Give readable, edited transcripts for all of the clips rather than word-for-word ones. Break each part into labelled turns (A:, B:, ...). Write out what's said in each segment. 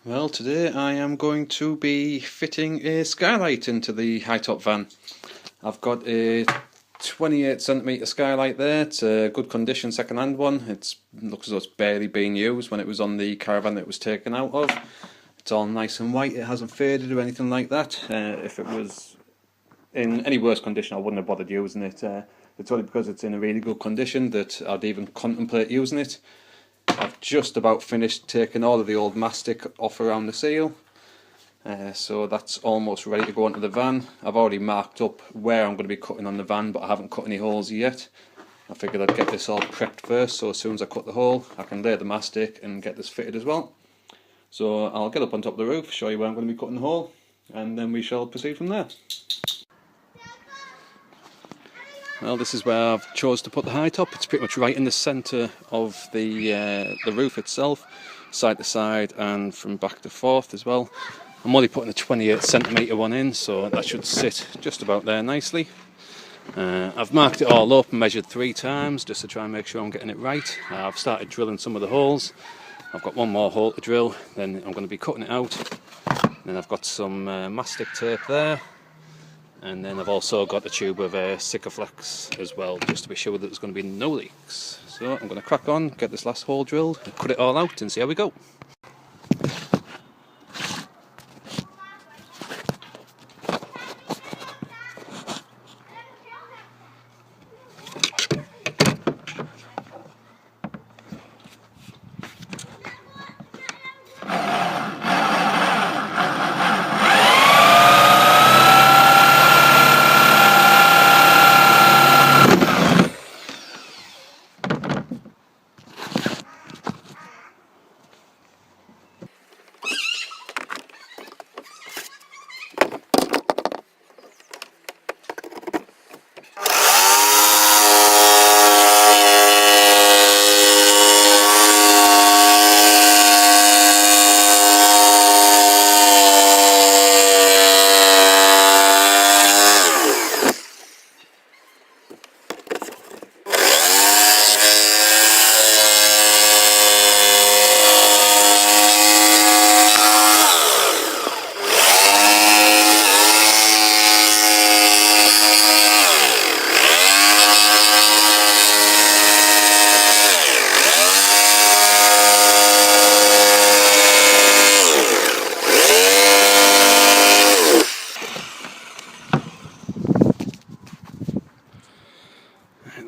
A: Well, today I am going to be fitting a skylight into the high-top van. I've got a 28cm skylight there. It's a good condition second-hand one. It looks as though it's barely been used when it was on the caravan that it was taken out of. It's all nice and white, it hasn't faded or anything like that. If it was in any worse condition I wouldn't have bothered using it. It's only because it's in a really good condition that I'd even contemplate using it. I've just about finished taking all of the old mastic off around the seal, so that's almost ready to go onto the van. I've already marked up where I'm going to be cutting on the van, but I haven't cut any holes yet. I figured I'd get this all prepped first, so as soon as I cut the hole I can lay the mastic and get this fitted as well. So I'll get up on top of the roof, show you where I'm going to be cutting the hole, and then we shall proceed from there. Well, this is where I've chose to put the high top. It's pretty much right in the centre of the roof itself, side to side and from back to forth as well. I'm only putting a 28cm one in, so that should sit just about there nicely. I've marked it all up and measured 3 times just to try and make sure I'm getting it right. I've started drilling some of the holes. I've got one more hole to drill, then I'm going to be cutting it out. Then I've got some mastic tape there. And then I've also got a tube of Sikaflex as well, just to be sure that there's going to be no leaks. So I'm going to crack on, get this last hole drilled, and cut it all out and see how we go.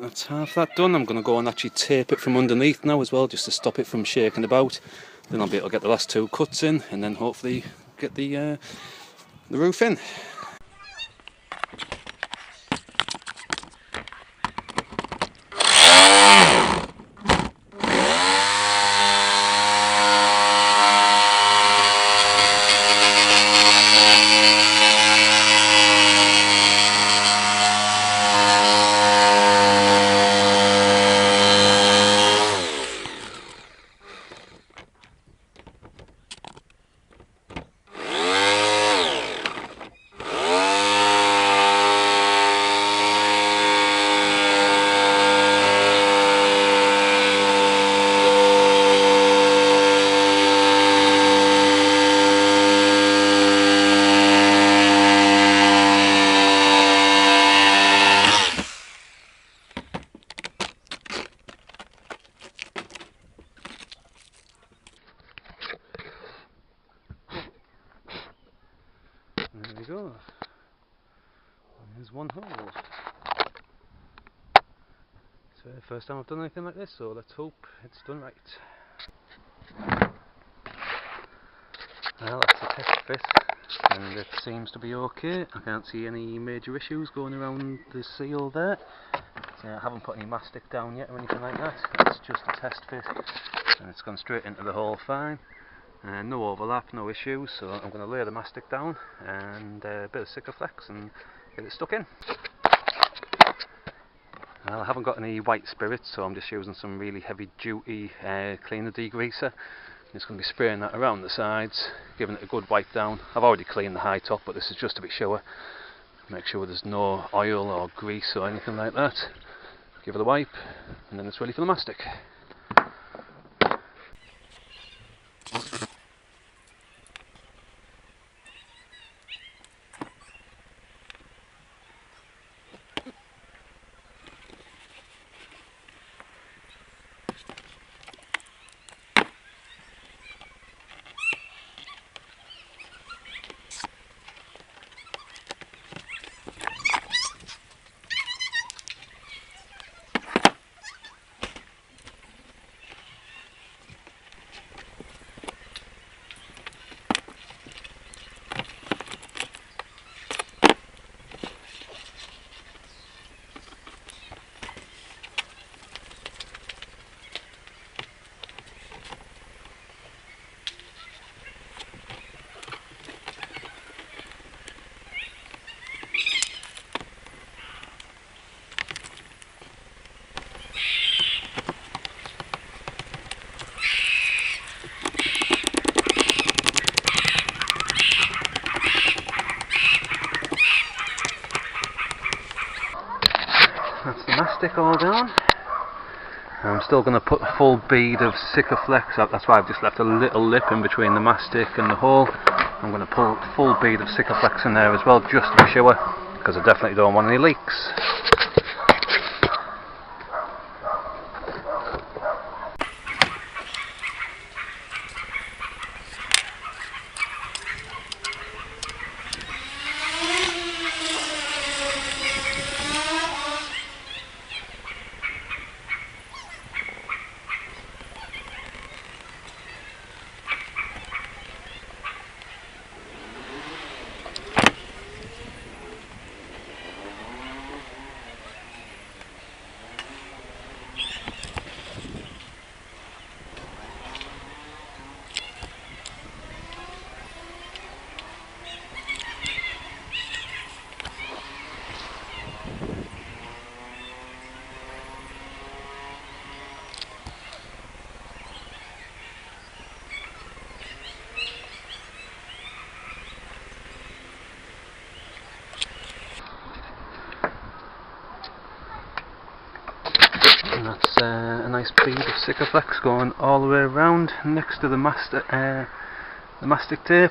A: That's half that done. I'm going to go and actually tape it from underneath now as well, just to stop it from shaking about. Then I'll be able to get the last 2 cuts in, and then hopefully get the roof in. There we go. There's one hole. So first time I've done anything like this, so let's hope it's done right. Well, that's the test fit, and it seems to be okay. I can't see any major issues going around the seal there. So I haven't put any mastic down yet or anything like that. It's just a test fit, and it's gone straight into the hole fine. No overlap, no issues, so I'm going to lay the mastic down and a bit of Sikaflex and get it stuck in. Well, I haven't got any white spirits, so I'm just using some really heavy duty cleaner degreaser. I'm just going to be spraying that around the sides, giving it a good wipe down. I've already cleaned the high top, but this is just to be sure. Make sure there's no oil or grease or anything like that. Give it a wipe, and then it's ready for the mastic. That's the mastic all down. I'm still going to put a full bead of Sikaflex up. That's why I've just left a little lip in between the mastic and the hole. I'm going to put a full bead of Sikaflex in there as well, just to be sure, because I definitely don't want any leaks. And that's a nice bead of Sikaflex going all the way around next to the mastic tape.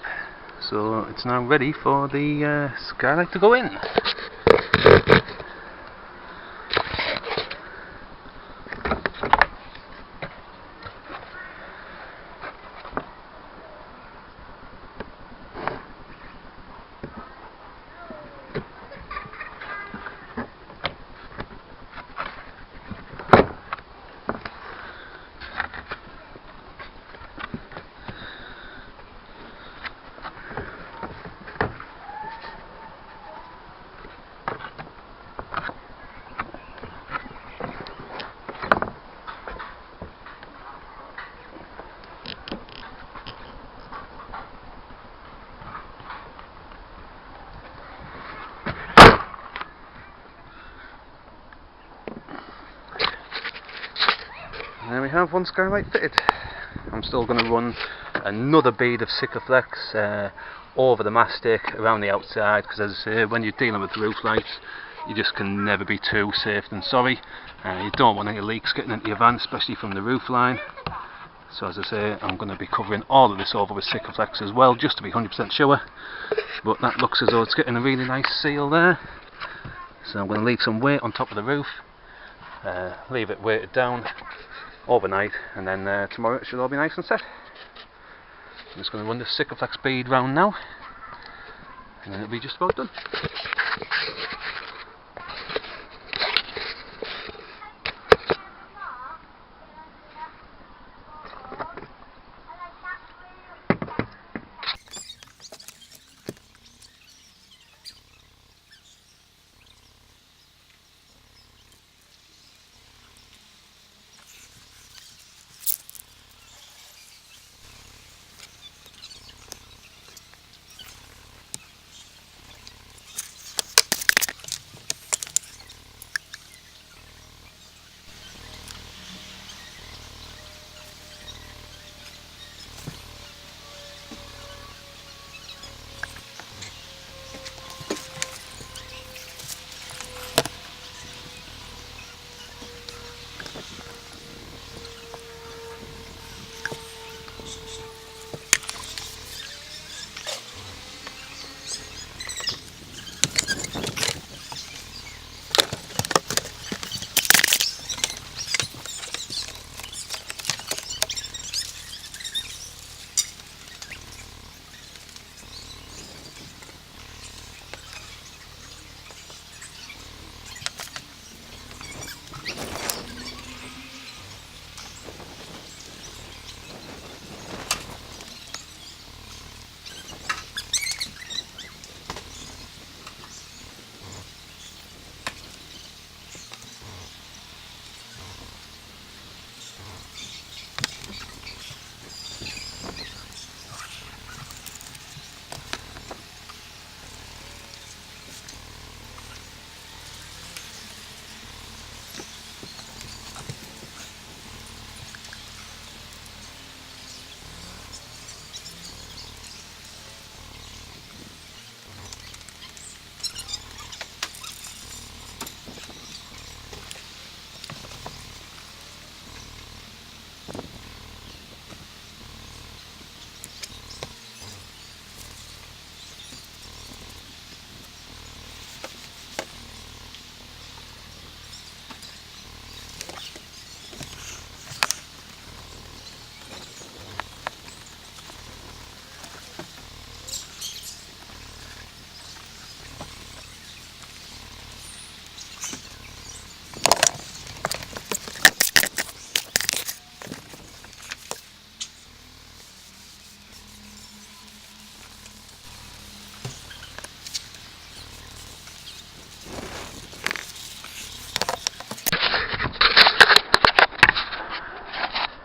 A: So it's now ready for the Skylight to go in. There we have one Skylight fitted. I'm still going to run another bead of Sikaflex over the mastic around the outside, because as I say, when you're dealing with roof lights, you just can never be too safe than sorry. You don't want any leaks getting into your van, especially from the roof line. So as I say, I'm going to be covering all of this over with Sikaflex as well, just to be 100% sure. But that looks as though it's getting a really nice seal there. So I'm going to leave some weight on top of the roof, leave it weighted down overnight, and then tomorrow it should all be nice and set. I'm just going to run the Sikaflex bead round now, and then it'll be just about done.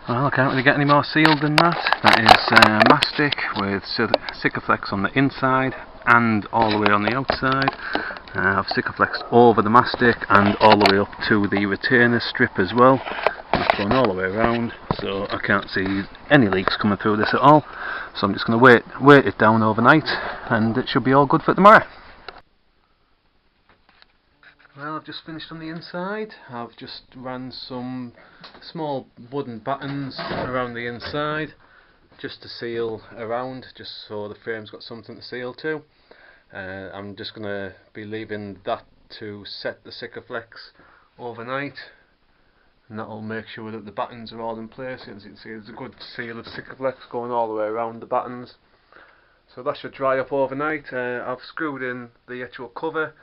A: Well, I can't really get any more sealed than that. That is mastic with Sikaflex on the inside and all the way on the outside. I've Sikaflexed over the mastic and all the way up to the retainer strip as well. It's going all the way around, so I can't see any leaks coming through this at all. So I'm just going to weight it down overnight, and it should be all good for tomorrow. Well, I've just finished on the inside. I've just ran some small wooden battens around the inside just to seal around, just so the frame's got something to seal to. I'm just going to be leaving that to set the Sikaflex overnight, and that'll make sure that the battens are all in place. As you can see, there's a good seal of Sikaflex going all the way around the battens, so that should dry up overnight. I've screwed in the actual cover.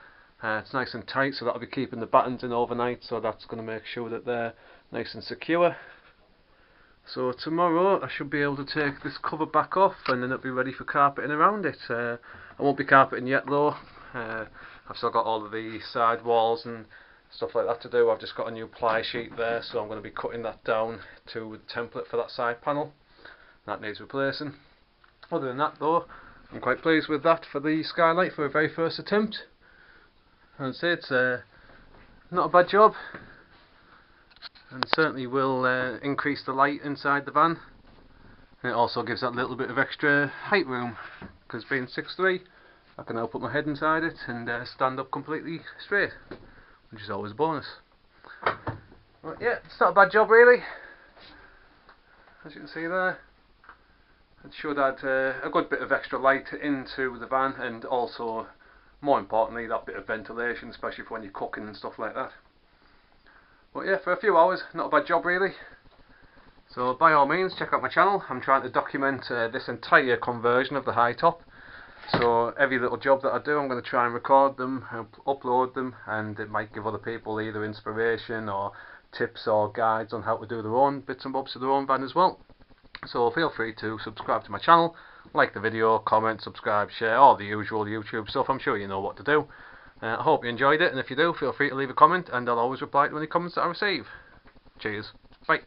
A: It's nice and tight, so that'll be keeping the battens in overnight, so that's going to make sure that they're nice and secure. So tomorrow I should be able to take this cover back off, and then it'll be ready for carpeting around it. I won't be carpeting yet though. I've still got all of the side walls and stuff like that to do. I've just got a new ply sheet there, so I'm going to be cutting that down to the template for that side panel. That needs replacing. Other than that though, I'm quite pleased with that for the Skylight for a very first attempt. I'd say it's not a bad job, and certainly will increase the light inside the van, and it also gives that little bit of extra height room, because being 6'3", I can now put my head inside it and stand up completely straight, which is always a bonus. But yeah, it's not a bad job really. As you can see there, it should add a good bit of extra light into the van, and also, more importantly, that bit of ventilation, especially for when you're cooking and stuff like that. But yeah, for a few hours, not a bad job really. So by all means, check out my channel. I'm trying to document this entire conversion of the high top. So every little job that I do, I'm going to try and record them, upload them, and it might give other people either inspiration or tips or guides on how to do their own bits and bobs to their own van as well. So feel free to subscribe to my channel, like the video, comment, subscribe, share, all the usual YouTube stuff. I'm sure you know what to do. I hope you enjoyed it, and if you do, feel free to leave a comment, and I'll always reply to any comments that I receive. Cheers. Bye.